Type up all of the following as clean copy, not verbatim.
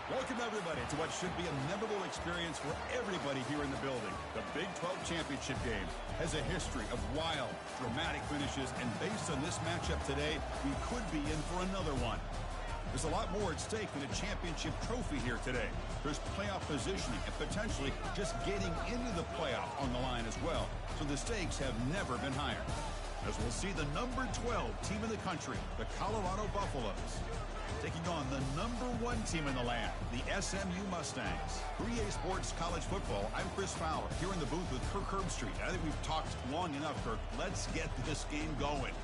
Welcome, everybody, to what should be a memorable experience for everybody here in the building. The Big 12 Championship game has a history of wild, dramatic finishes, and based on this matchup today, we could be in for another one. There's a lot more at stake than a championship trophy here today. There's playoff positioning and potentially just getting into the playoff on the line as well. So the stakes have never been higher. As we'll see the number 12 team in the country, the Colorado Buffaloes, taking on the number 1 team in the land, the SMU Mustangs. For EA Sports College Football, I'm Chris Fowler, here in the booth with Kirk Herbstreit. I think we've talked long enough, Kirk. Let's get this game going.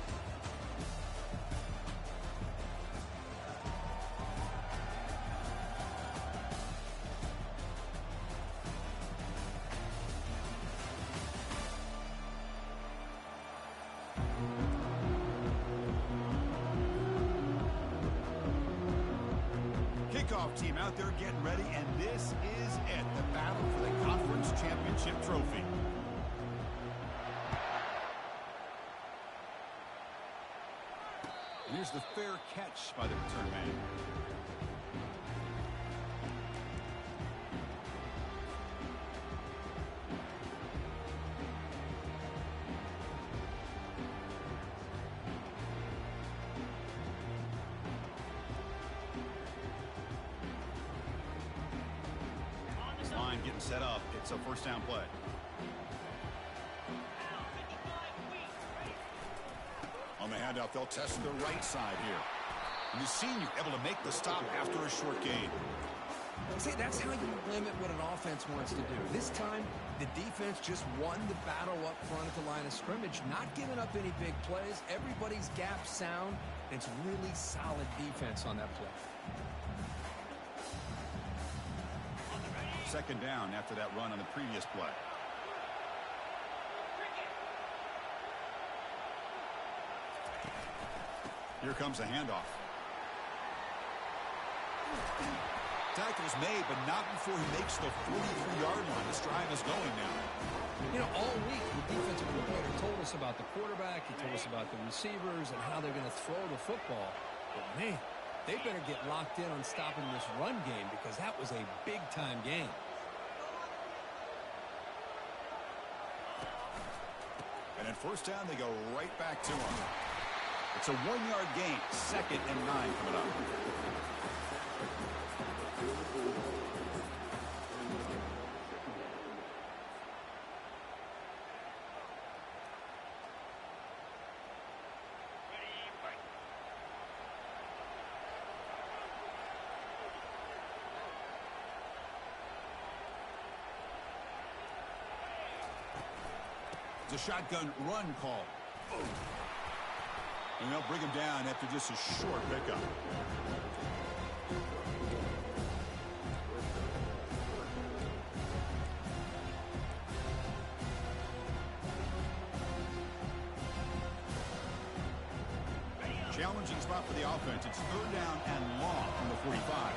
Team out there getting ready, and this is it, the battle for the conference championship trophy. And here's the fair catch by the return man. Getting set up. It's a first down play. On the handoff, they'll test the right side here. And the senior able to make the stop after a short gain. See, that's how you limit what an offense wants to do. This time, the defense just won the battle up front at the line of scrimmage, not giving up any big plays. Everybody's gap sound. It's really solid defense on that play. Second down after that run on the previous play. Here comes the handoff. Tackle's made, but not before he makes the 43-yard line. This drive is going now. You know, all week the defensive coordinator told us about the quarterback. He told us about the receivers and how they're going to throw the football. But, man, they better get locked in on stopping this run game because that was a big-time game. And at first down, they go right back to him. It's a 1-yard gain. 2nd and 9 coming up. A shotgun run call. And they'll bring him down after just a short pickup. Challenging spot for the offense. It's 3rd down and long from the 45.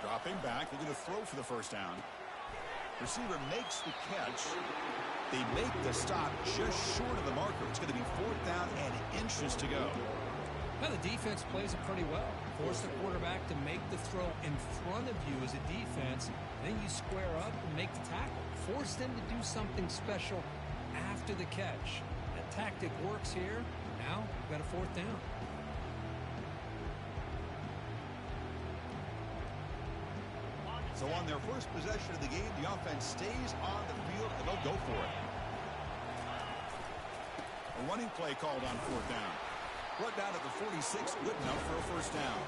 Dropping back, they're going to throw for the first down. Receiver makes the catch. They make the stop just short of the marker. It's going to be 4th down and inches to go. Now the defense plays it pretty well. Force the quarterback to make the throw in front of you as a defense. Then you square up and make the tackle. Force them to do something special after the catch. That tactic works here. Now we've got a 4th down. So on their first possession of the game, the offense stays on the field, and they'll go for it. A running play called on 4th down. Brought down at the 46, good enough for a first down.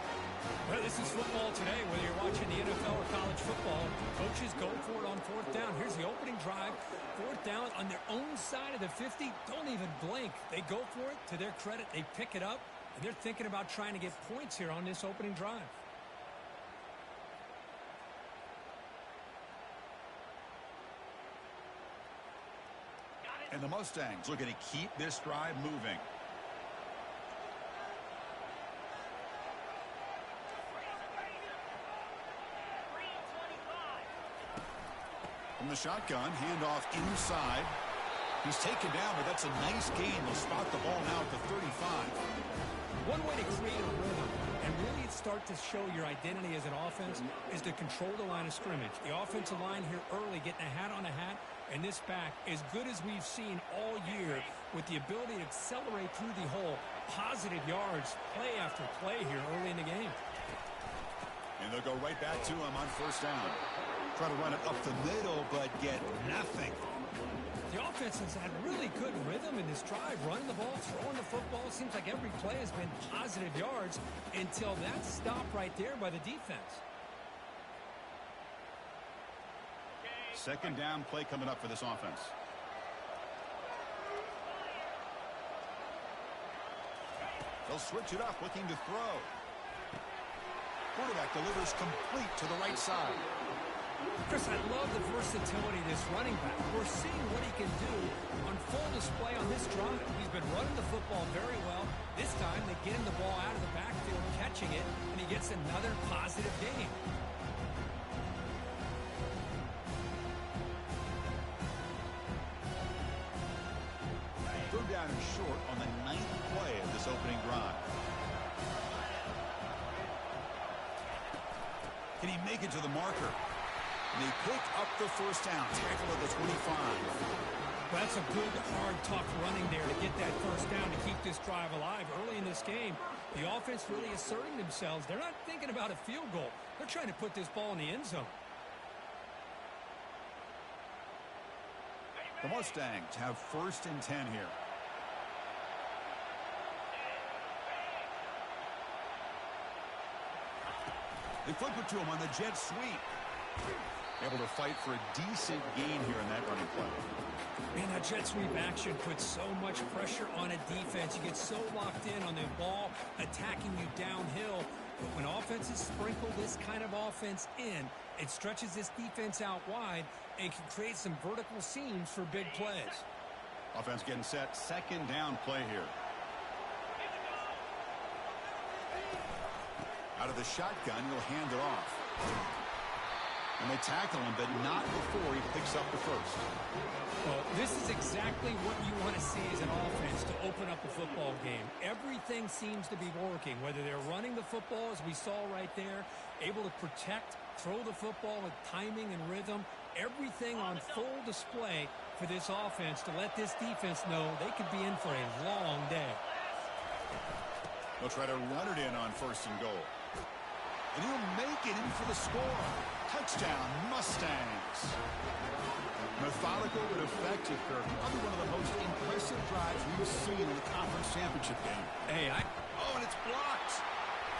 Well, this is football today, whether you're watching the NFL or college football. Coaches go for it on 4th down. Here's the opening drive. 4th down on their own side of the 50. Don't even blink. They go for it. To their credit, they pick it up, and they're thinking about trying to get points here on this opening drive. And the Mustangs looking to keep this drive moving. From the shotgun, handoff inside. He's taken down, but that's a nice gain. They'll spot the ball now at the 35. One way to create a rhythm and really start to show your identity as an offense is to control the line of scrimmage. The offensive line here early getting a hat on a hat, and this back, as good as we've seen all year, with the ability to accelerate through the hole, positive yards, play after play here early in the game. And they'll go right back to him on first down. Try to run it up the middle, but get nothing. The offense has had really good rhythm in this drive, running the ball, throwing the football. Seems like every play has been positive yards until that stop right there by the defense. Second down play coming up for this offense. They'll switch it up, looking to throw. Quarterback delivers complete to the right side. Chris, I love the versatility of this running back. We're seeing what he can do on full display on this drive. He's been running the football very well. This time they get him the ball out of the backfield, catching it, and he gets another positive gain. Third down and short on the 9th play of this opening drive. Can he make it to the marker? And they pick up the first down. Tackle at the 25. That's a good, hard, tough running there to get that first down to keep this drive alive early in this game. The offense really asserting themselves. They're not thinking about a field goal. They're trying to put this ball in the end zone. The Mustangs have first and 10 here. They flip it to him on the jet sweep. Able to fight for a decent gain here in that running play. Man, that jet sweep action puts so much pressure on a defense. You get so locked in on the ball attacking you downhill. But when offenses sprinkle this kind of offense in, it stretches this defense out wide and can create some vertical seams for big plays. Offense getting set. Second down play here. Out of the shotgun, he'll hand it off. And they tackle him, but not before he picks up the first. Well, this is exactly what you want to see as an offense to open up a football game. Everything seems to be working, whether they're running the football, as we saw right there, able to protect, throw the football with timing and rhythm, everything on full display for this offense to let this defense know they could be in for a long day. They'll try to run it in on first and goal. And he'll make it in for the score. Touchdown, Mustangs. Methodical but effective, Kirk. Probably one of the most impressive drives we've seen in the conference championship game. Oh, and it's blocked.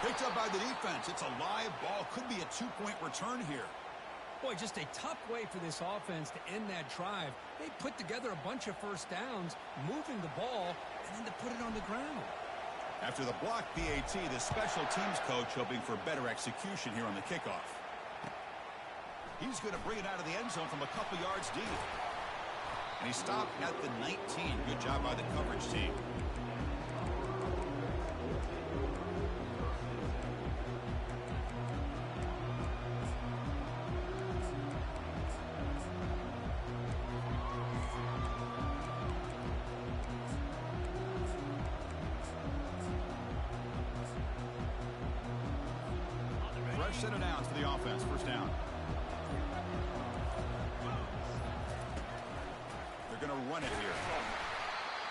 Picked up by the defense. It's a live ball. Could be a two-point return here. Boy, just a tough way for this offense to end that drive. They put together a bunch of first downs, moving the ball, and then to put it on the ground. After the block PAT, the special teams coach hoping for better execution here on the kickoff. He's going to bring it out of the end zone from a couple yards deep. And he stopped at the 19. Good job by the coverage team. Fresh set of downs for the offense. First down. They're going to run it here.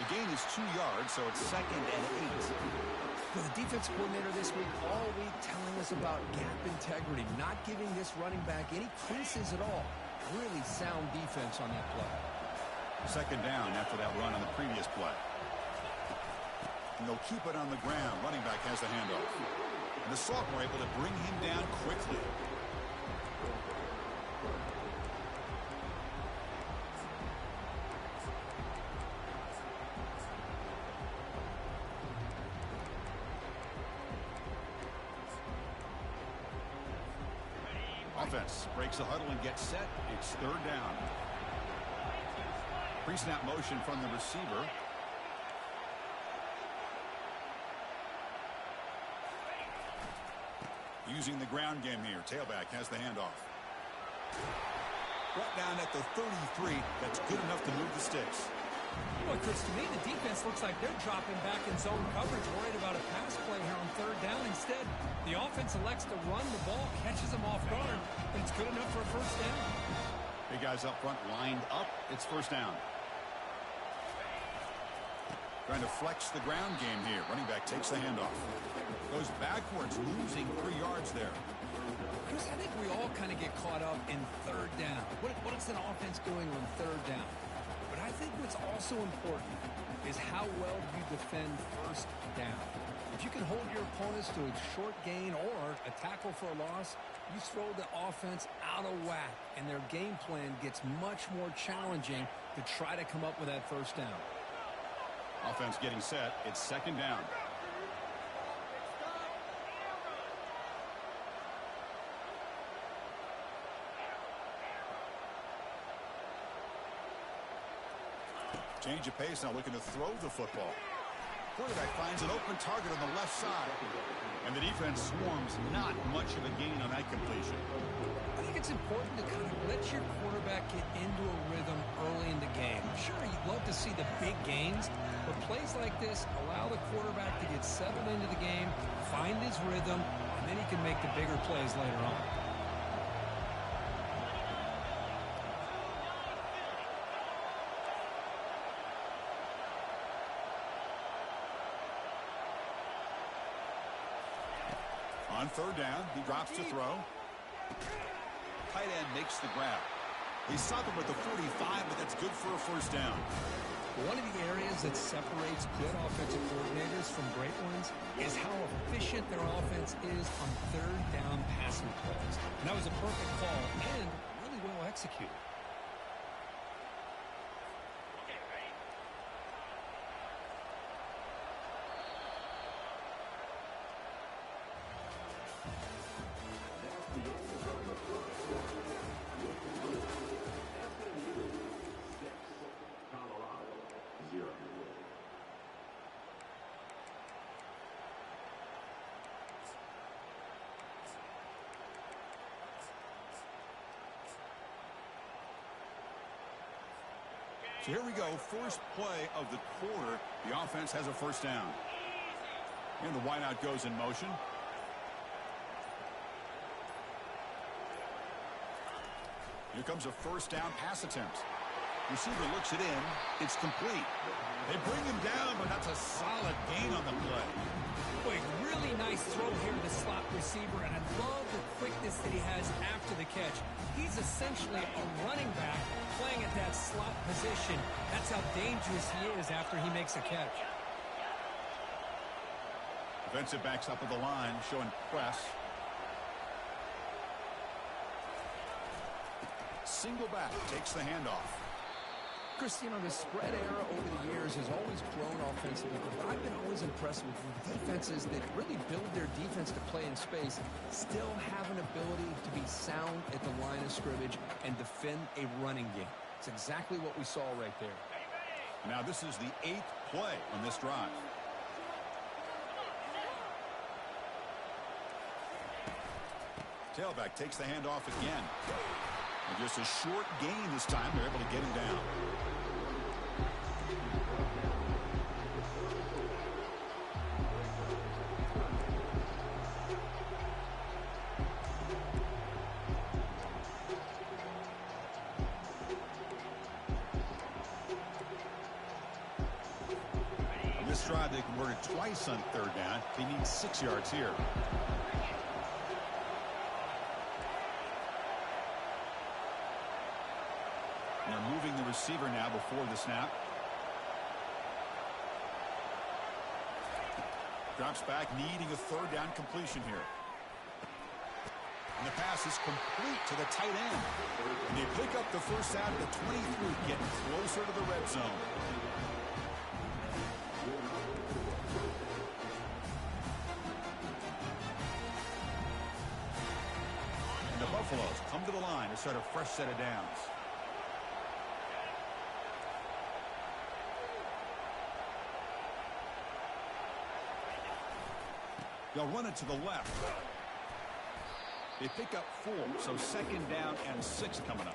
The gain is 2 yards, so it's 2nd and 8. Well, the defense coordinator this week all week telling us about gap integrity, not giving this running back any creases at all. Really sound defense on that play. Second down after that run on the previous play. And they'll keep it on the ground. Running back has the handoff. And the sophomore able to bring him down quickly. Offense breaks the huddle and gets set. It's third down. Pre-snap motion from the receiver. Using the ground game here. Tailback has the handoff. Brought down at the 33. That's good enough to move the sticks. Well, Chris, to me, the defense looks like they're dropping back in zone coverage, worried about a pass play here on third down. Instead, the offense elects to run the ball, catches them off guard, but it's good enough for a first down. Big guys up front lined up. It's first down. Trying to flex the ground game here. Running back takes the handoff. Goes backwards, losing 3 yards there. Chris, I think we all kind of get caught up in third down. What is an offense doing on third down? But I think what's also important is how well you defend first down. If you can hold your opponents to a short gain or a tackle for a loss, you throw the offense out of whack, and their game plan gets much more challenging to try to come up with that first down. Offense getting set. It's second down. Change of pace now, looking to throw the football. Quarterback finds an open target on the left side. And the defense swarms, not much of a gain on that completion. I think it's important to kind of let your quarterback get into a rhythm early in the game. Sure, you'd love to see the big gains, but plays like this allow the quarterback to get settled into the game, find his rhythm, and then he can make the bigger plays later on. On third down, he drops to throw. Tight end makes the grab. He stopped him at the 45, but that's good for a first down. One of the areas that separates good offensive coordinators from great ones is how efficient their offense is on third down passing plays. And that was a perfect call and really well executed. So here we go, first play of the quarter. The offense has a first down. And the wideout goes in motion. Here comes a first down pass attempt. Receiver looks it in. It's complete. They bring him down, but that's a solid gain on the play. Boy, really nice throw here to the slot receiver, and I love the quickness that he has after the catch. He's essentially a running back playing at that slot position. That's how dangerous he is after he makes a catch. Defensive backs up at the line, showing press. Single back takes the handoff. Chris, you know, the spread era over the years has always grown offensively, but I've been always impressed with defenses that really build their defense to play in space, still have an ability to be sound at the line of scrimmage and defend a running game. It's exactly what we saw right there. Now this is the 8th play on this drive. Tailback takes the handoff again. And just a short gain this time. They're able to get him down. On this drive, they converted twice on third down. They need 6 yards here. And they're moving the receiver now before the snap. Drops back, needing a third down completion here. And the pass is complete to the tight end. And they pick up the first out of the 23, getting closer to the red zone. And the Buffaloes come to the line to start a fresh set of downs. They'll run it to the left. They pick up 4, so second down and 6 coming up.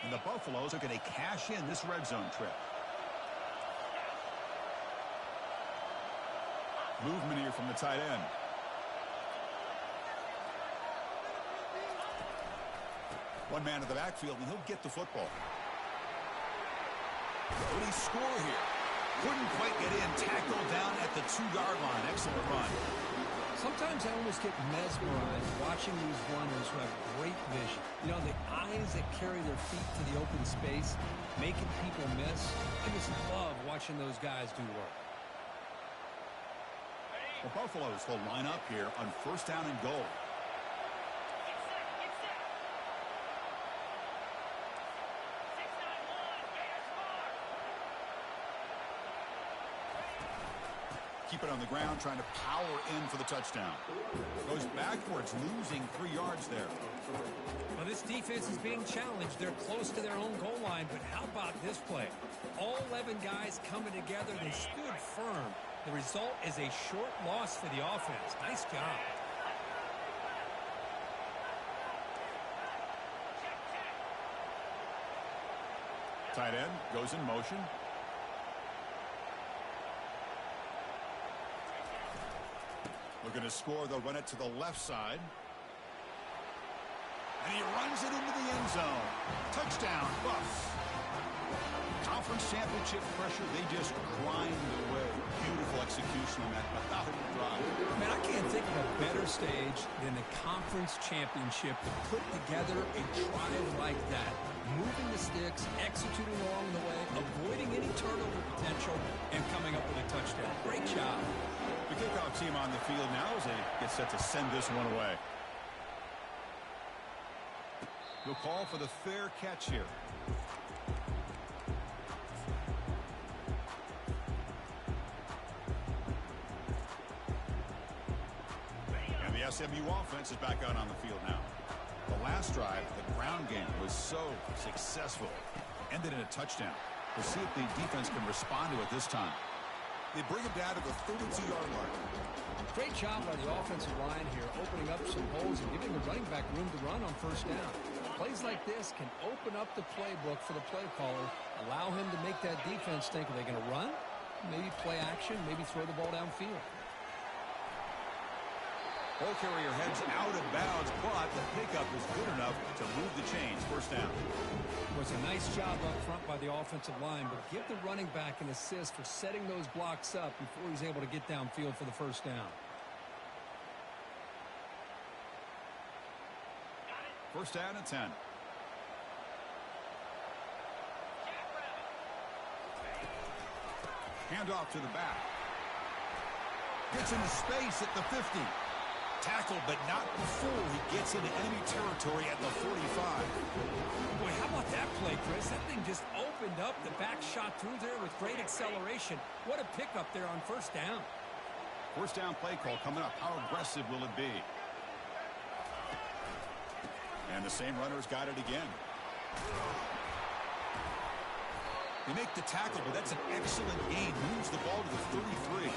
And the Buffaloes are going to cash in this red zone trip. Movement here from the tight end. One man in the backfield, and he'll get the football. Will he score here? Couldn't quite get in. Tackled down at the 2-yard line. Excellent run. Sometimes I almost get mesmerized watching these runners who have great vision. You know, the eyes that carry their feet to the open space, making people miss. I just love watching those guys do work. The Buffaloes will line up here on 1st down and goal. Keep it on the ground, trying to power in for the touchdown. Goes backwards, losing 3 yards there. Well, this defense is being challenged. They're close to their own goal line, but how about this play? All 11 guys coming together. They stood firm. The result is a short loss for the offense. Nice job. Tight end goes in motion. Looking to score, they'll run it to the left side. And he runs it into the end zone. Touchdown, Buffs. Conference championship pressure, they just grind away. Beautiful execution on that methodical drive. Man, I can't think of a better stage than the conference championship to put together a drive like that. Moving the sticks, executing along the way, avoiding any turnover potential, and coming up with a touchdown. Great job. The kickoff team on the field now as they get set to send this one away. We'll call for the fair catch here. And the SMU offense is back out on the field now. The last drive, the ground game was so successful. Ended in a touchdown. We'll see if the defense can respond to it this time. They bring him down to the 32-yard line. Great job by the offensive line here, opening up some holes and giving the running back room to run on 1st down. Plays like this can open up the playbook for the play caller, allow him to make that defense think, are they going to run? Maybe play action, maybe throw the ball downfield. Ball carrier heads out of bounds, but the pickup is good enough to move the chains. 1st down. It was a nice job up front by the offensive line, but give the running back an assist for setting those blocks up before he's able to get downfield for the 1st down. 1st down and 10. Handoff to the back. Gets into space at the 50. Tackled, but not before he gets into enemy territory at the 45. Boy, how about that play, Chris? That thing just opened up. The back shot through there with great acceleration. What a pickup there on 1st down. 1st down play call coming up. How aggressive will it be? And the same runner's got it again. They make the tackle, but that's an excellent gain. Moves the ball to the 33.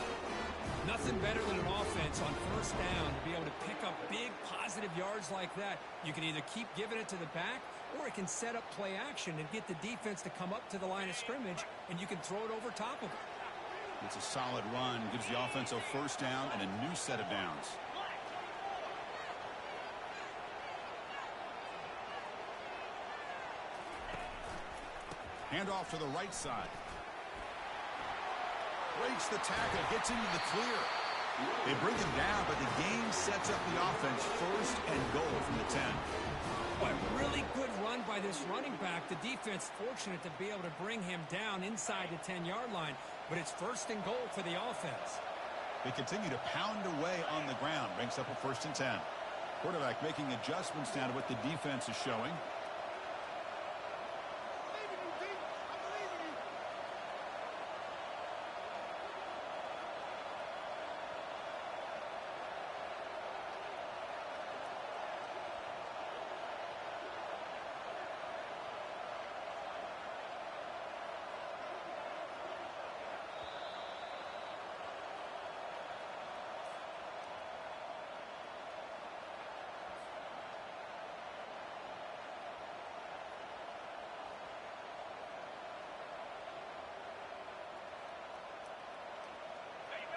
Nothing better than an offense on 1st down to be able to pick up big positive yards like that. You can either keep giving it to the back, or it can set up play action and get the defense to come up to the line of scrimmage, and you can throw it over top of it. It's a solid run. Gives the offense a 1st down and a new set of downs. Handoff to the right side. Breaks the tackle, gets into the clear. They bring him down, but the game sets up the offense 1st and goal from the 10. Boy, really good run by this running back. The defense fortunate to be able to bring him down inside the 10-yard line, but it's 1st and goal for the offense. They continue to pound away on the ground. Brings up a 1st and 10. Quarterback making adjustments now to what the defense is showing.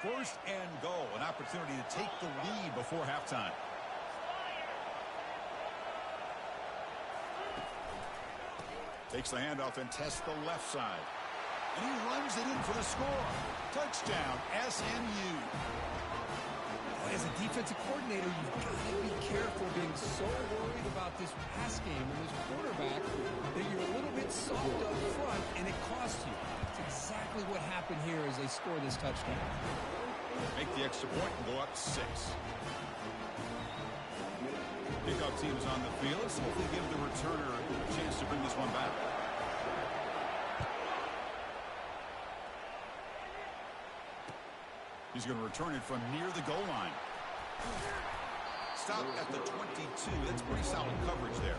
First and goal, an opportunity to take the lead before halftime. Takes the handoff and tests the left side. And he runs it in for the score. Touchdown, SMU. As a defensive coordinator, you've got to be careful being so worried about this pass game and this quarterback that you're a little bit soft up front and it costs you. It's exactly what happened here as they score this touchdown. Make the extra point and go up 6. Kickoff team is on the field, so hopefully give the returner a chance to bring this one back. He's going to return it from near the goal line. Stop at the 22. That's pretty solid coverage there.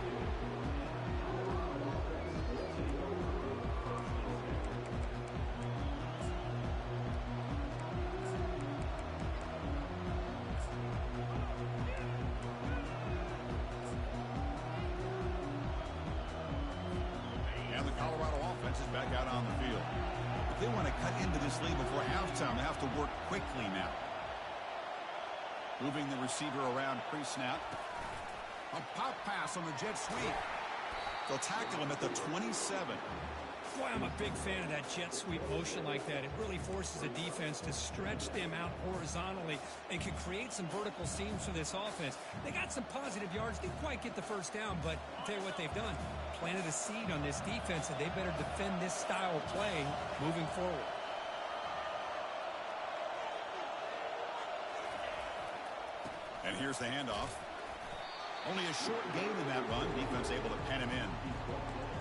And the Colorado offense is back out on the field. If they want to cut into this lead before halftime, they have to work quickly now. Moving the receiver around pre-snap. A pop pass on the jet sweep. They'll tackle him at the 27. Boy, I'm a big fan of that jet sweep motion like that. It really forces the defense to stretch them out horizontally and can create some vertical seams for this offense. They got some positive yards. Didn't quite get the first down, but I'll tell you what they've done. Planted a seed on this defense, and they better defend this style of play moving forward. And here's the handoff. Only a short gain in that run. Defense able to pen him in.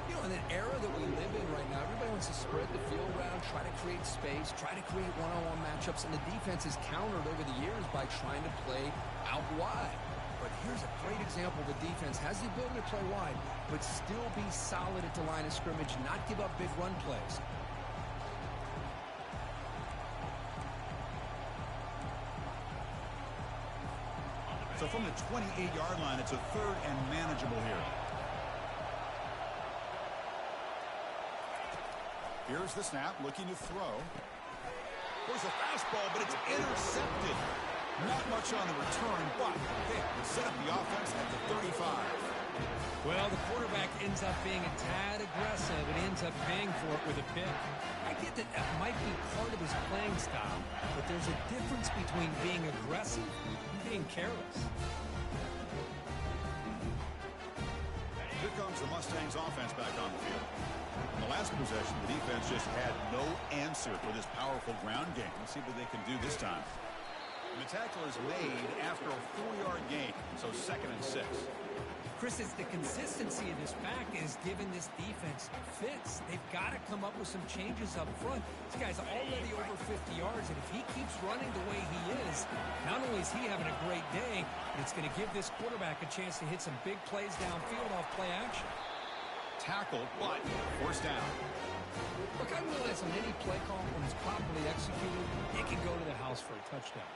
You know, in an era that we live in right now, everybody wants to spread the field around, try to create space, try to create one-on-one matchups, and the defense has countered over the years by trying to play out wide. But here's a great example. The defense has the ability to play wide, but still be solid at the line of scrimmage, not give up big run plays. So from the 28-yard line, it's a 3rd and manageable here. Here's the snap, looking to throw. There's a fastball, but it's intercepted. Not much on the return, but they set up the offense at the 35. Well, the quarterback ends up being a tad aggressive and ends up paying for it with a pick. I get that that might be part of his playing style, but there's a difference between being aggressive and being careless. Here comes the Mustangs offense back on the field. In the last possession, the defense just had no answer for this powerful ground game. Let's see what they can do this time. And the tackle is made after a 4-yard gain, so 2nd and 6. Chris, it's the consistency of this back is giving this defense fits. They've got to come up with some changes up front. This guy's already over 50 yards, and if he keeps running the way he is, not only is he having a great day, but it's going to give this quarterback a chance to hit some big plays downfield off play action. Tackle, but forced down. Look, I realize on any play call, when it's properly executed, it can go to the house for a touchdown.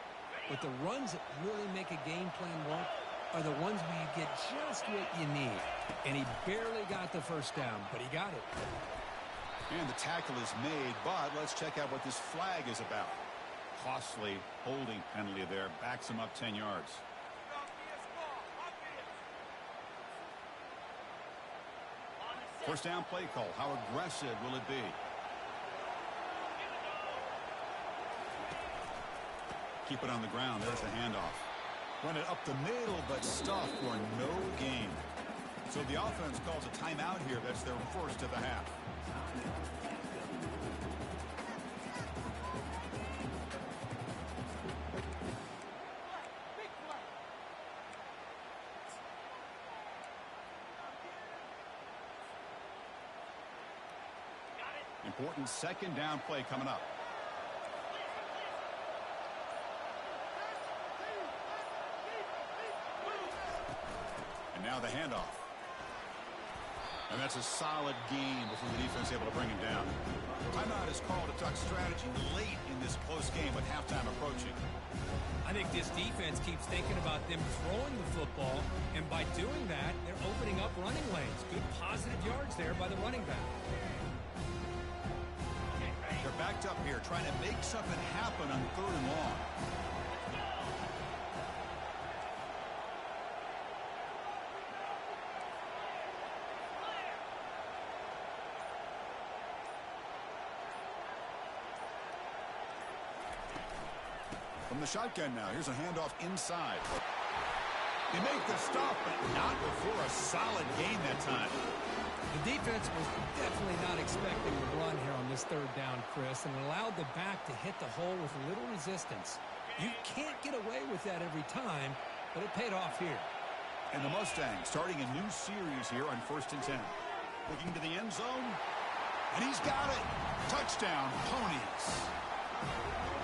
But the runs that really make a game plan work are the ones where you get just what you need. And he barely got the first down, but he got it. And the tackle is made, but let's check out what this flag is about. Costly holding penalty there. Backs him up 10 yards. First down play call. How aggressive will it be? Keep it on the ground. There's the handoff. Run it up the middle, but stuffed for no gain. So the offense calls a timeout here. That's their first of the half. Important 2nd down play coming up. And now the handoff. And that's a solid gain before the defense able to bring him down. Timeout is called to talk strategy late in this close game with halftime approaching. I think this defense keeps thinking about them throwing the football, and by doing that, they're opening up running lanes. Good positive yards there by the running back. They're back picked up here, trying to make something happen on 3rd and long. From the shotgun now, here's a handoff inside. They make the stop, but not before a solid gain that time. The defense was definitely not expecting the run here on this 3rd down, Chris, and allowed the back to hit the hole with little resistance. You can't get away with that every time, but it paid off here. And the Mustangs starting a new series here on 1st and 10. Looking to the end zone, and he's got it. Touchdown, Ponies.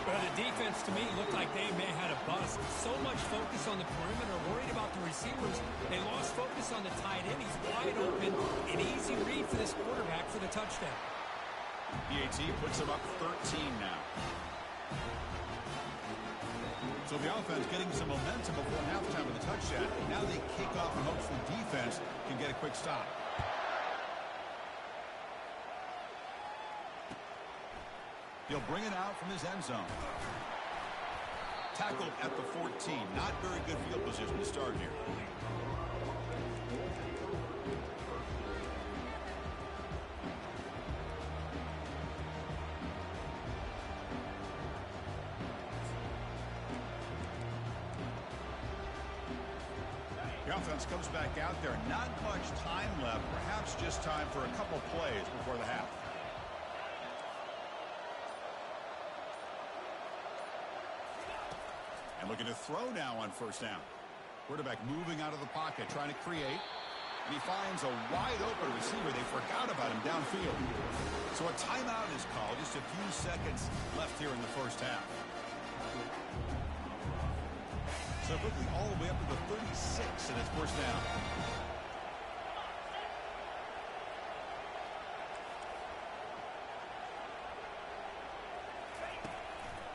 Well, the defense, to me, looked like they may have had a bust. So much focus on the perimeter, worried about the receivers. They lost focus on the tight end. He's wide open. An easy read for this quarterback for the touchdown. PAT puts him up 13 now. So the offense getting some momentum before halftime with the touchdown. Now they kick off and hopes the defense can get a quick stop. He'll bring it out from his end zone. Tackled at the 14. Not very good field position to start here. The offense comes back out there. Not much time left. Perhaps just time for a couple plays before the half. And looking to throw now on 1st down. Quarterback moving out of the pocket, trying to create. And he finds a wide open receiver. They forgot about him downfield. So a timeout is called. Just a few seconds left here in the 1st half. So quickly all the way up to the 36, and it's 1st down.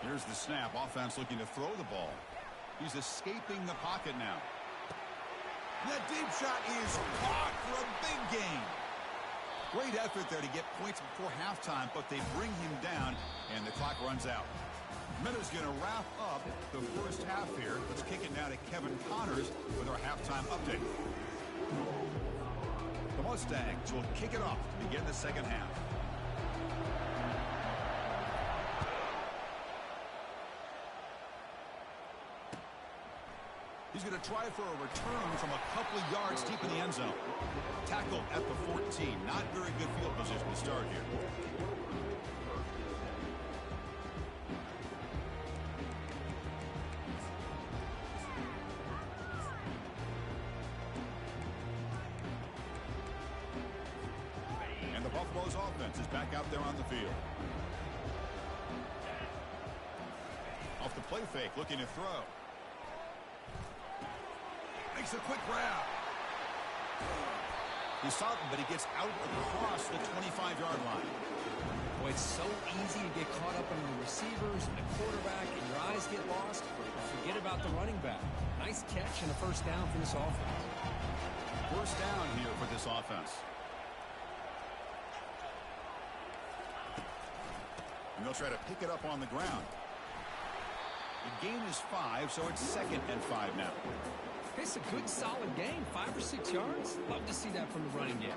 Here's the snap. Offense looking to throw the ball. He's escaping the pocket now. That deep shot is caught for a big gain. Great effort there to get points before halftime, but they bring him down, and the clock runs out. Minutes going to wrap up the 1st half here. Let's kick it now to Kevin Connors with our halftime update. The Mustangs will kick it off to begin the 2nd half. He's going to try for a return from a couple of yards deep in the end zone. Tackled at the 14. Not very good field position to start here. And the Buffalo's offense is back out there on the field. Off the play fake, looking to throw. Makes a quick grab. He's stopping, but he gets out across the 25-yard line. Boy, it's so easy to get caught up on the receivers and the quarterback, and your eyes get lost. Forget about the running back. Nice catch and a 1st down for this offense. 1st down here for this offense. And they'll try to pick it up on the ground. The gain is 5, so it's 2nd and 5 now. It's a good, solid game. 5 or 6 yards. Love to see that from the running game.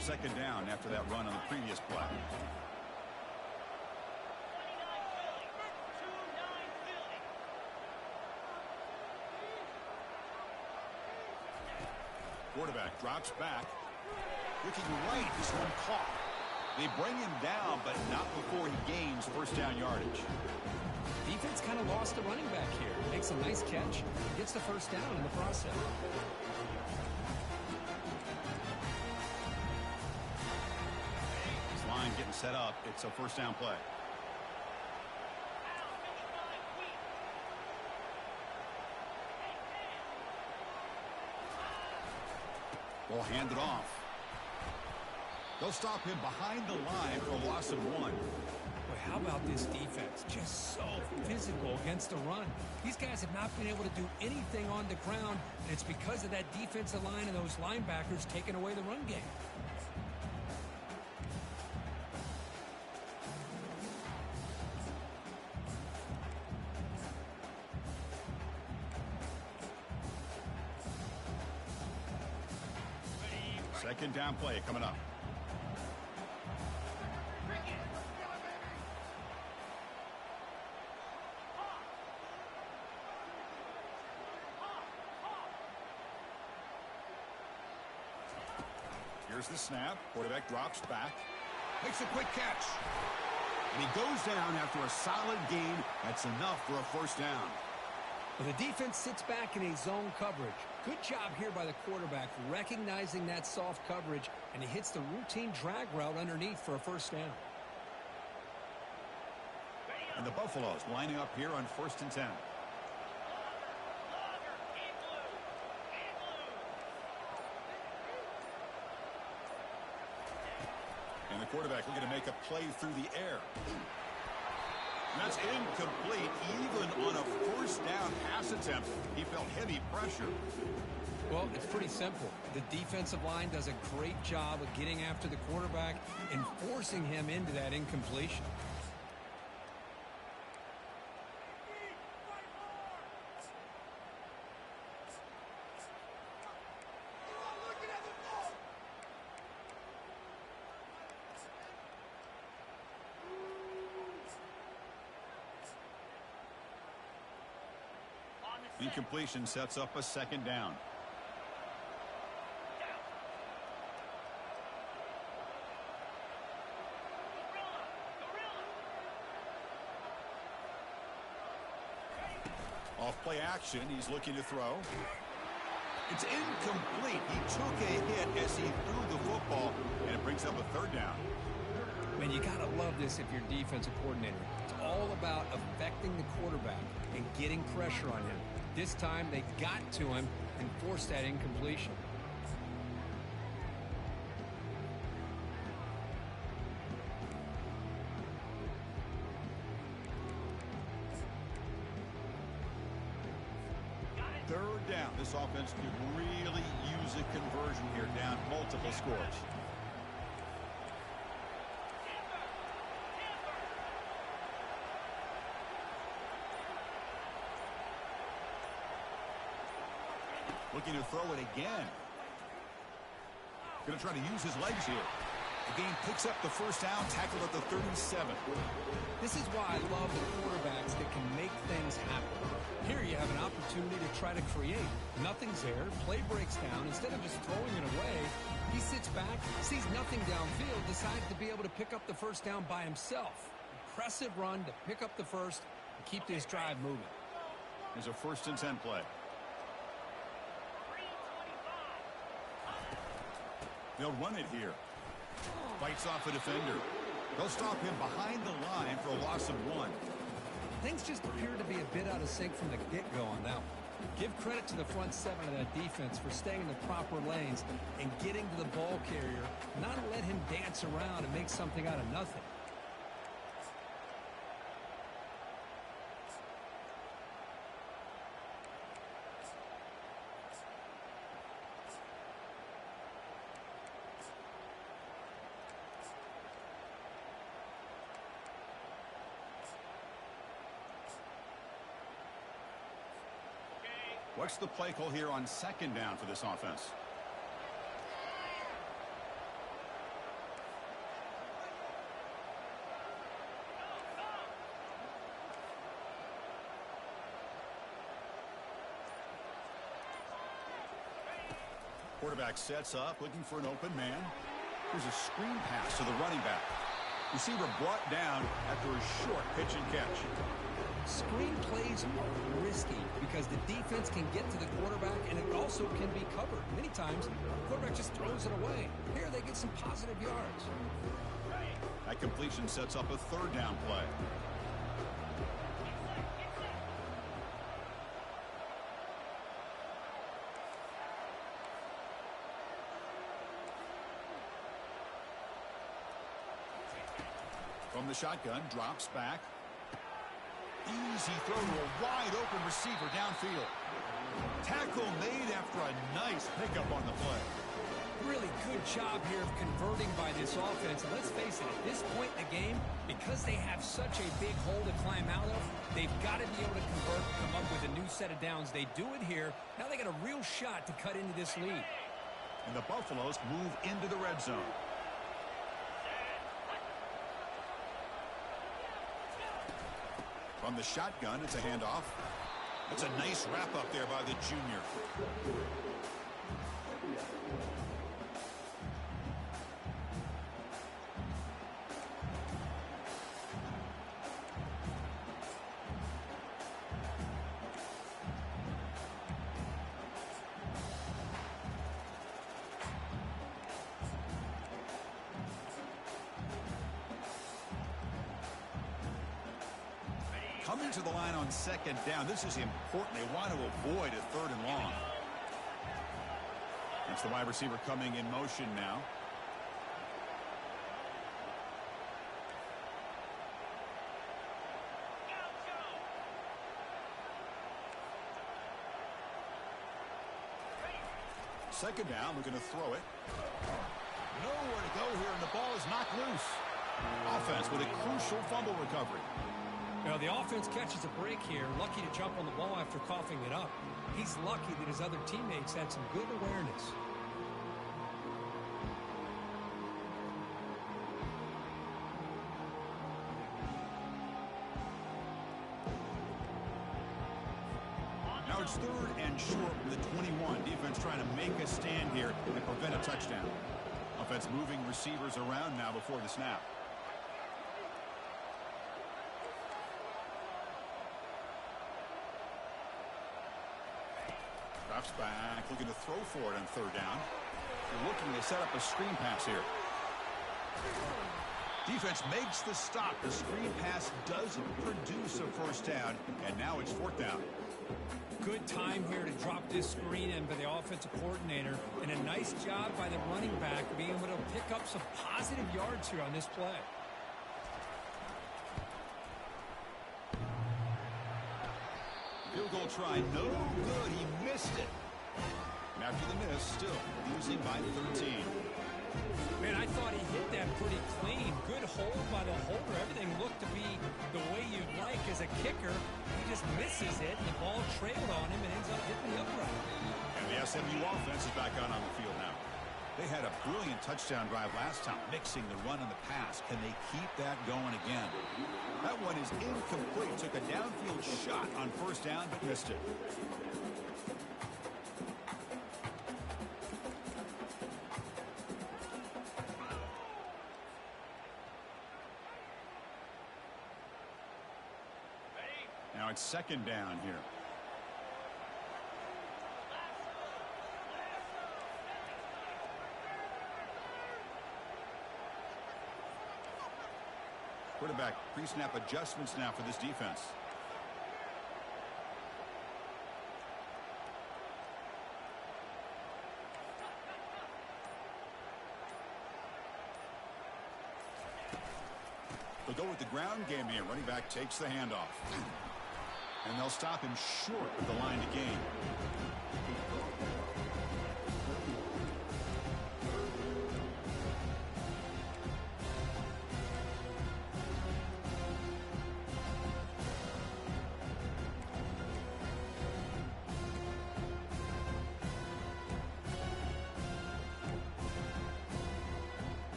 2nd down after that run on the previous play. Quarterback drops back. Looking right, this one caught. They bring him down, but not before he gains 1st down yardage. Defense kind of lost the running back here. Makes a nice catch. Gets the 1st down in the process. This line getting set up. It's a 1st down play. Ball handed off. They'll stop him behind the line for a loss of 1. Boy, how about this defense? Just so physical against the run. These guys have not been able to do anything on the ground, and it's because of that defensive line and those linebackers taking away the run game. Second down play coming up. Here's the snap. Quarterback drops back. Makes a quick catch. And he goes down after a solid gain. That's enough for a first down. Well, the defense sits back in a zone coverage. Good job here by the quarterback recognizing that soft coverage, and he hits the routine drag route underneath for a first down. And the Buffaloes lining up here on 1st and 10. And the quarterback looking to make a play through the air. And that's incomplete. Even on a first down pass attempt, he felt heavy pressure. Well, it's pretty simple. The defensive line does a great job of getting after the quarterback and forcing him into that incompletion. Incompletion sets up a second down. Off play action, he's looking to throw. It's incomplete. He took a hit as he threw the football, and it brings up a third down. Man, you got to love this if you're defensive coordinator. It's all about affecting the quarterback and getting pressure on him. This time, they got to him and forced that incompletion. Third down. This offense could really use a conversion here, down multiple scores. Looking to throw it again. Going to try to use his legs here. The game picks up the first down, tackled at the 37. This is why I love the quarterbacks that can make things happen. Here you have an opportunity to try to create. Nothing's there. Play breaks down. Instead of just throwing it away, he sits back, sees nothing downfield, decides to be able to pick up the first down by himself. Impressive run to pick up the first and keep this drive moving. Here's a 1st and 10 play. They'll run it here. Fights off a defender. They'll stop him behind the line for a loss of 1. Things just appear to be a bit out of sync from the get-go on that one. Give credit to the front seven of that defense for staying in the proper lanes and getting to the ball carrier, not let him dance around and make something out of nothing. What's the play call here on 2nd down for this offense? Quarterback sets up, looking for an open man. Here's a screen pass to the running back. Receiver brought down after a short pitch and catch. Screen plays are risky because the defense can get to the quarterback and it also can be covered. Many times, the quarterback just throws it away. Here they get some positive yards. That completion sets up a 3rd down play. From the shotgun, drops back. Easy throw to a wide-open receiver downfield. Tackle made after a nice pickup on the play. Really good job here of converting by this offense. And let's face it, at this point in the game, because they have such a big hole to climb out of, they've got to be able to convert and come up with a new set of downs. They do it here. Now they got a real shot to cut into this lead. And the Buffaloes move into the red zone. From the shotgun, it's a handoff. It's a nice wrap up there by the junior. Coming to the line on second down. This is important. They want to avoid a third and long. It's the wide receiver coming in motion now. Second down, we're going to throw it. Nowhere to go here, and the ball is knocked loose. Offense with a crucial fumble recovery. You know, the offense catches a break here, lucky to jump on the ball after coughing it up. He's lucky that his other teammates had some good awareness. Now it's third and short from the 21. Defense trying to make a stand here and prevent a touchdown. Offense moving receivers around now before the snap. Drops back, looking to throw for it on third down. They're looking to set up a screen pass here. Defense makes the stop. The screen pass doesn't produce a first down, and now it's fourth down. Good time here to drop this screen in by the offensive coordinator, and a nice job by the running back being able to pick up some positive yards here on this play. Field goal try, no good. He missed it. And after the miss, still losing by 13. Man, I thought he hit that pretty clean. Good hold by the holder. Everything looked to be the way you'd like as a kicker. He just misses it, and the ball trailed on him and ends up hitting the upright. And the SMU offense is back on the field now. They had a brilliant touchdown drive last time, mixing the run and the pass. Can they keep that going again? That one is incomplete. Took a downfield shot on first down, but missed it. Now it's second down here. Quarterback pre-snap adjustments now for this defense. They'll go with the ground game here. Running back takes the handoff. And they'll stop him short of the line to gain.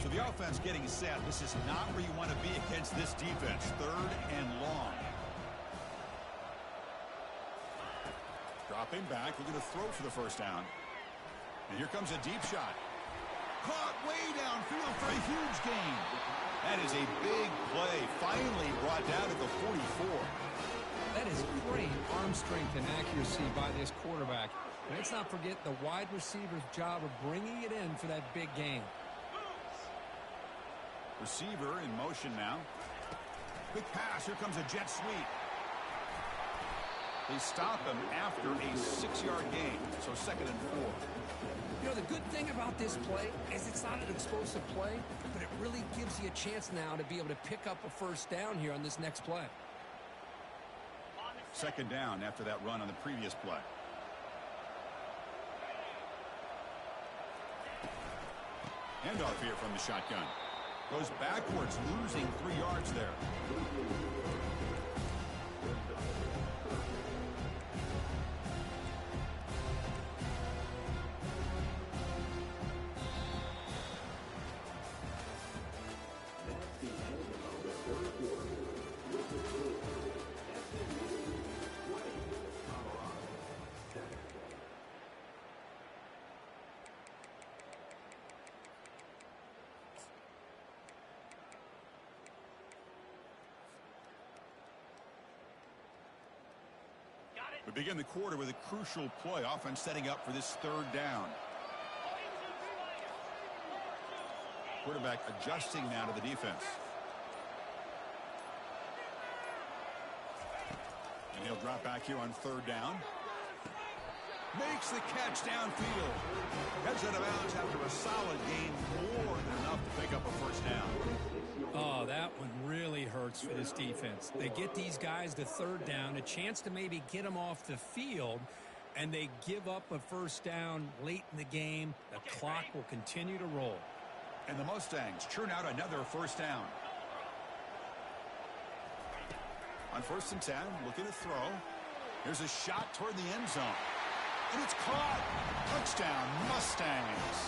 The offense getting set. This is not where you want to be against this defense. Third and long. Dropping back. Looking to throw for the first down. And here comes a deep shot. Caught way downfield for a huge gain. That is a big play. Finally brought down at the 44. That is great arm strength and accuracy by this quarterback. Let's not forget the wide receiver's job of bringing it in for that big gain. Receiver in motion now. Quick pass. Here comes a jet sweep. They stop him after a 6-yard gain. So second and 4. You know, the good thing about this play is it's not an explosive play, but it really gives you a chance now to be able to pick up a first down here on this next play. Second down after that run on the previous play. Handoff here from the shotgun. Goes backwards, losing 3 yards there. begin the quarter with a crucial play. Offense setting up for this third down. Quarterback adjusting now to the defense. And he'll drop back here on third down. Makes the catch downfield. Heads out of bounds after a solid gain, more than enough to pick up a first down. Oh, that one really hurts for this defense. They get these guys to third down, a chance to maybe get them off the field, and they give up a first down late in the game. The clock will continue to roll. And the Mustangs churn out another first down. On 1st and 10, looking to throw. Here's a shot toward the end zone. And it's caught. Touchdown, Mustangs.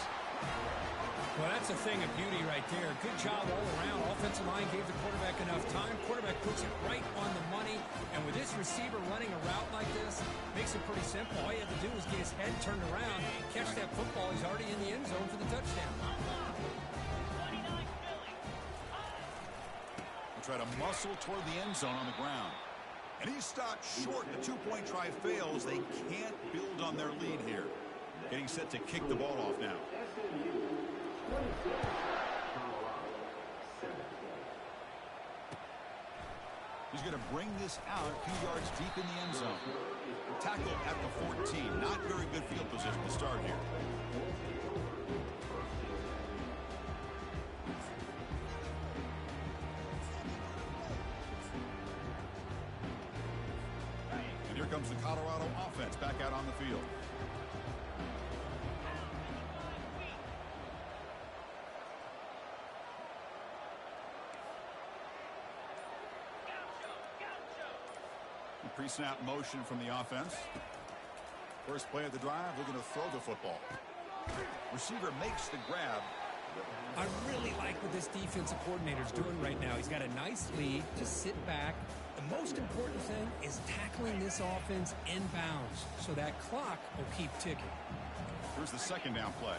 Well, that's a thing of beauty right there. Good job all around. Offensive line gave the quarterback enough time. Quarterback puts it right on the money. And with this receiver running a route like this, makes it pretty simple. All you have to do is get his head turned around, catch that football. He's already in the end zone for the touchdown. We'll try to muscle toward the end zone on the ground. And he's stopped short. The two-point try fails. They can't build on their lead here. Getting set to kick the ball off now. He's going to bring this out a few yards deep in the end zone. Tackle at the 14. Not very good field position to start here. And here comes the Colorado offense back out on the field. Pre-snap motion from the offense. First play of the drive, looking to throw the football. Receiver makes the grab. I really like what this defensive coordinator is doing right now. He's got a nice lead. Just sit back. The most important thing is tackling this offense inbounds so that clock will keep ticking. Here's the second down play.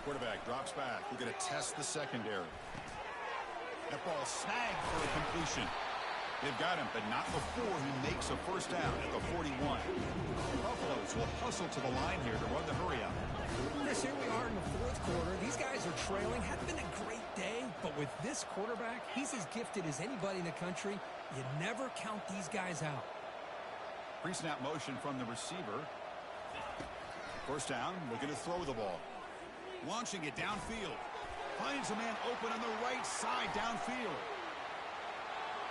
Quarterback drops back. We're going to test the secondary. That ball snagged for a completion. They've got him, but not before he makes a first down at the 41. Buffaloes will hustle to the line here to run the hurry out. Chris, here we are in the fourth quarter. These guys are trailing. Hadn't been a great day, but with this quarterback, he's as gifted as anybody in the country. You never count these guys out. Pre-snap motion from the receiver. First down, looking to throw the ball. Launching it downfield. Finds a man open on the right side downfield.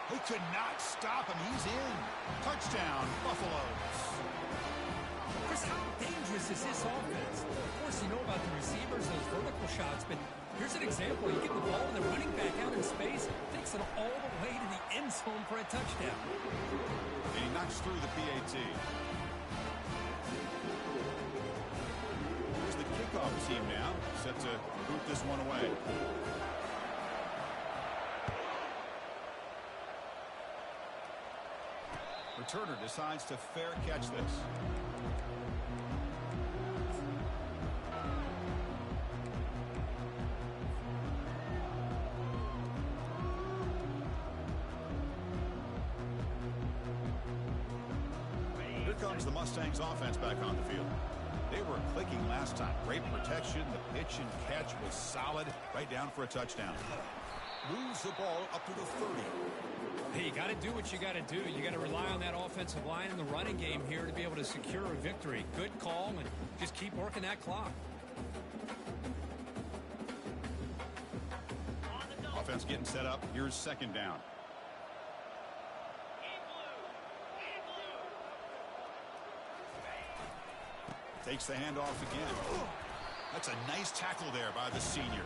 They could not stop him. He's in. Touchdown, Buffaloes. Chris, how dangerous is this offense? Of course, you know about the receivers, those vertical shots, but here's an example. You get the ball and the running back out in space, takes it all the way to the end zone for a touchdown. And he knocks through the PAT. Here's the kickoff team now, set to boot this one away. Returner decides to fair catch this. Here comes the Mustangs offense back on the field. They were clicking last time. Great protection. The pitch and catch was solid. Right down for a touchdown. Moves the ball up to the 30. Hey, you got to do what you got to do. You got to rely on that offensive line in the running game here to be able to secure a victory. Good call, and just keep working that clock. Offense getting set up. Here's second down. Takes the handoff again. That's a nice tackle there by the senior.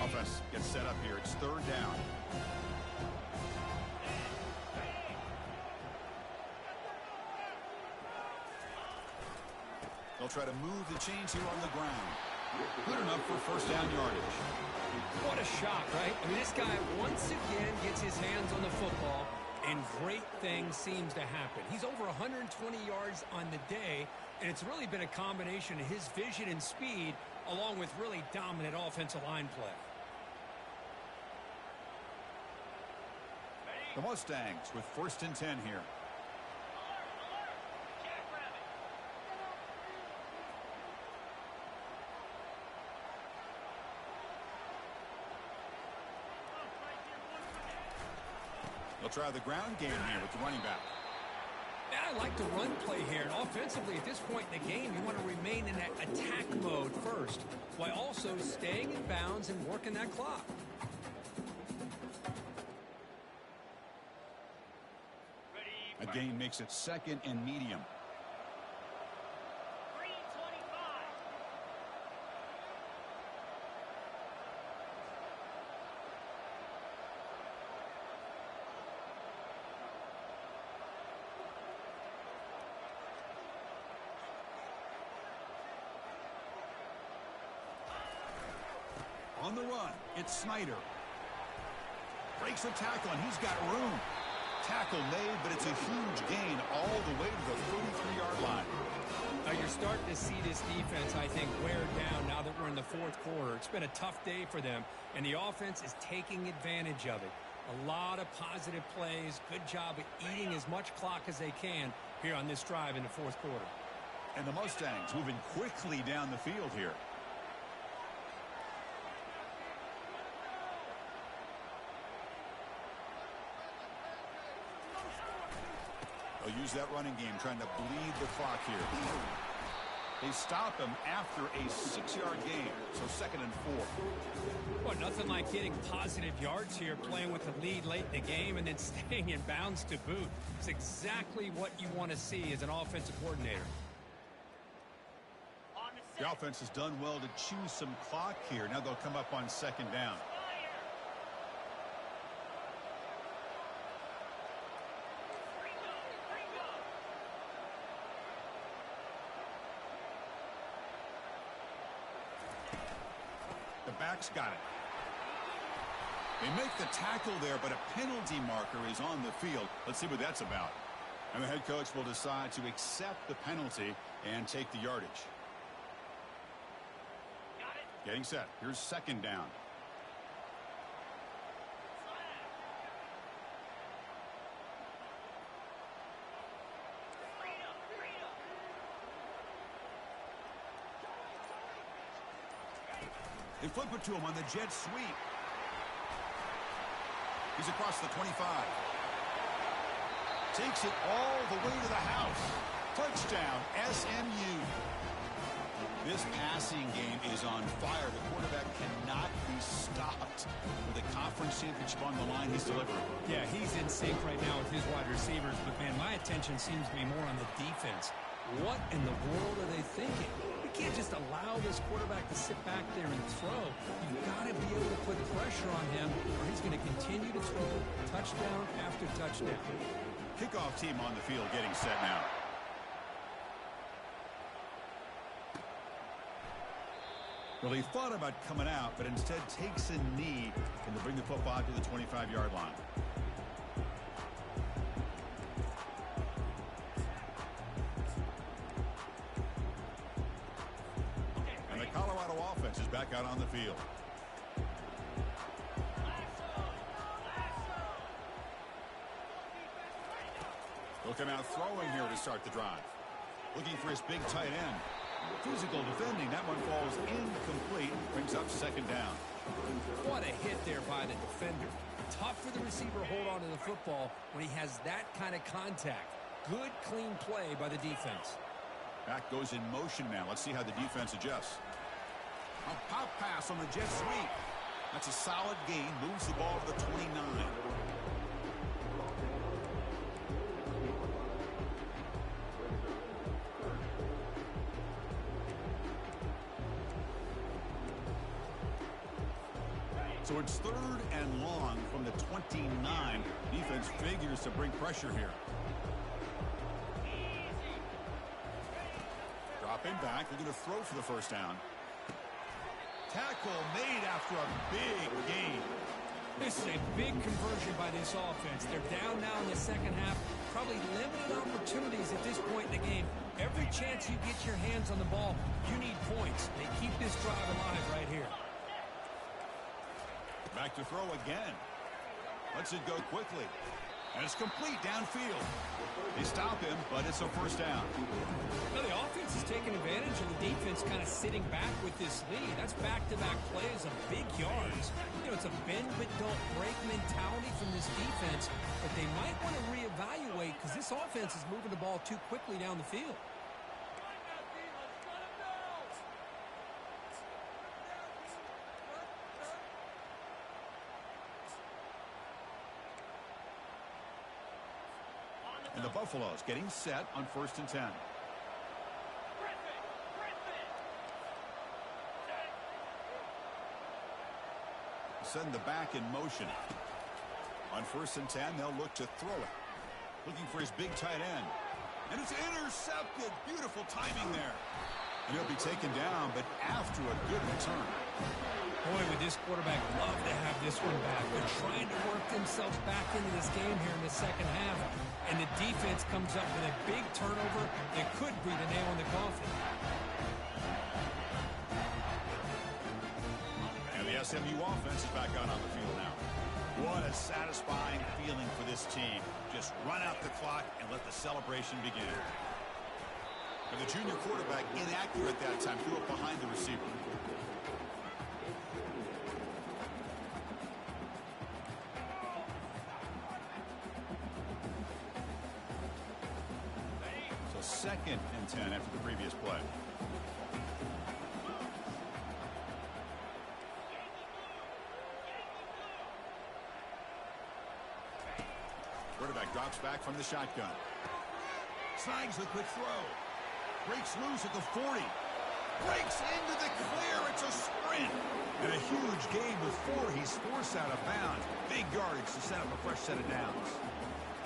Offense gets set up here. It's third down. They'll try to move the chains here on the ground. Good enough for first down yardage. What a shot, right? I mean, this guy once again gets his hands on the football, and great things seems to happen. He's over 120 yards on the day, and it's really been a combination of his vision and speed along with really dominant offensive line play. The Mustangs with 1st and 10 here. They'll try the ground game here with the running back. I like the run play here. And offensively, at this point in the game, you want to remain in that attack mode first, while also staying in bounds and working that clock. A gain makes it 2nd and medium. On the run, it's Snyder. Breaks a tackle, and he's got room. Tackle made, but it's a huge gain all the way to the 33-yard line. Now you're starting to see this defense, I think, wear down now that we're in the 4th quarter. It's been a tough day for them, and the offense is taking advantage of it. A lot of positive plays. Good job of eating as much clock as they can here on this drive in the 4th quarter. And the Mustangs moving quickly down the field here. They'll use that running game, trying to bleed the clock here. They stop him after a 6-yard gain, so 2nd and 4. Well, nothing like getting positive yards here, playing with the lead late in the game, and then staying in bounds to boot. It's exactly what you want to see as an offensive coordinator. The offense has done well to choose some clock here. Now they'll come up on 2nd down. The back's got it. They make the tackle there, but a penalty marker is on the field. Let's see what that's about. And the head coach will decide to accept the penalty and take the yardage. Got it. Getting set. Here's 2nd down. They flip it to him on the jet sweep. He's across the 25. Takes it all the way to the house. Touchdown, SMU. This passing game is on fire. The quarterback cannot be stopped. With a conference championship on the line, he's delivering. Yeah, he's in sync right now with his wide receivers, but, man, my attention seems to be more on the defense. What in the world are they thinking? You can't just allow this quarterback to sit back there and throw. You've got to be able to put pressure on him, or he's going to continue to throw touchdown after touchdown. Kickoff team on the field getting set now. Well, he thought about coming out, but instead takes a knee and to bring the football to the 25-yard line. And the Colorado offense is back out on the field. He'll come out throwing here to start the drive. Looking for his big tight end. Physical defending. That one falls incomplete. Brings up 2nd down. What a hit there by the defender. Tough for the receiver to hold on to the football when he has that kind of contact. Good, clean play by the defense. Back goes in motion now. Let's see how the defense adjusts. A pop pass on the jet sweep. That's a solid gain. Moves the ball to the 29. So it's 3rd and long from the 29. Defense figures to bring pressure here. Dropping back, looking to throw for the first down. Tackle made after a big gain. This is a big conversion by this offense. They're down now in the second half. Probably limited opportunities at this point in the game. Every chance you get your hands on the ball, you need points. They keep this drive alive right here. Back to throw again. Lets it go quickly. And it's complete downfield. They stop him, but it's a first down. Now the offense is taking advantage of the defense kind of sitting back with this lead. That's back-to-back plays of big yards. You know, it's a bend but don't break mentality from this defense, but they might want to reevaluate because this offense is moving the ball too quickly down the field. And the Buffaloes getting set on 1st and 10. Send the back in motion. On 1st and 10, they'll look to throw it. Looking for his big tight end. And it's intercepted. Beautiful timing there. And he'll be taken down, but after a good return. Boy, would this quarterback love to have this one back. They're trying to work themselves back into this game here in the second half. And the defense comes up with a big turnover that could be the nail in the coffin. And the SMU offense is back out on the field now. What a satisfying feeling for this team. Just run out the clock and let the celebration begin. And the junior quarterback inaccurate that time. Threw it behind the receiver. So 2nd and 10 after the previous play. Quarterback drops back from the shotgun. Snags the quick throw. Breaks loose at the 40. Breaks into the clear. It's a sprint. And a huge gain before he's forced out of bounds. Big yardage to set up a fresh set of downs.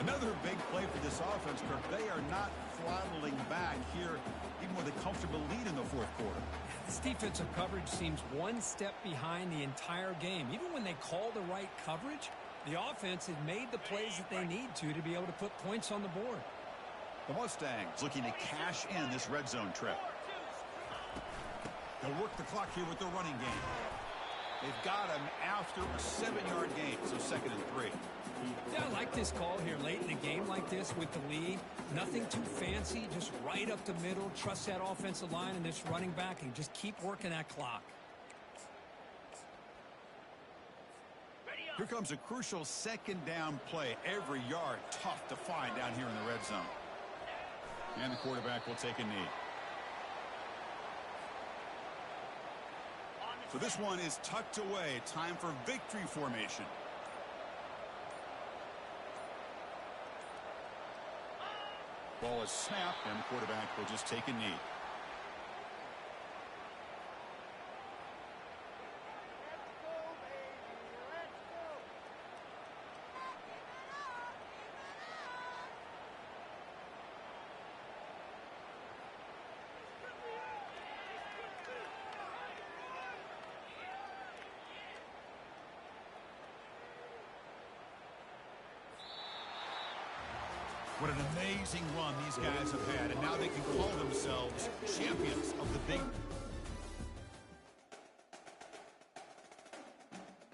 Another big play for this offense, Kirk. They are not throttling back here, even with a comfortable lead in the 4th quarter. This defensive coverage seems one step behind the entire game. Even when they call the right coverage, the offense has made the plays that they need to be able to put points on the board. The Mustangs looking to cash in this red zone trip. They'll work the clock here with their running game. They've got him after a 7-yard gain, so 2nd and 3. Yeah, I like this call here late in the game like this with the lead. Nothing too fancy, just right up the middle. Trust that offensive line and this running back and just keep working that clock. Here comes a crucial 2nd down play. Every yard tough to find down here in the red zone. And the quarterback will take a knee. So this one is tucked away. Time for victory formation. Ball is snapped, and the quarterback will just take a knee. What an amazing run these guys have had, and now they can call themselves champions of the Big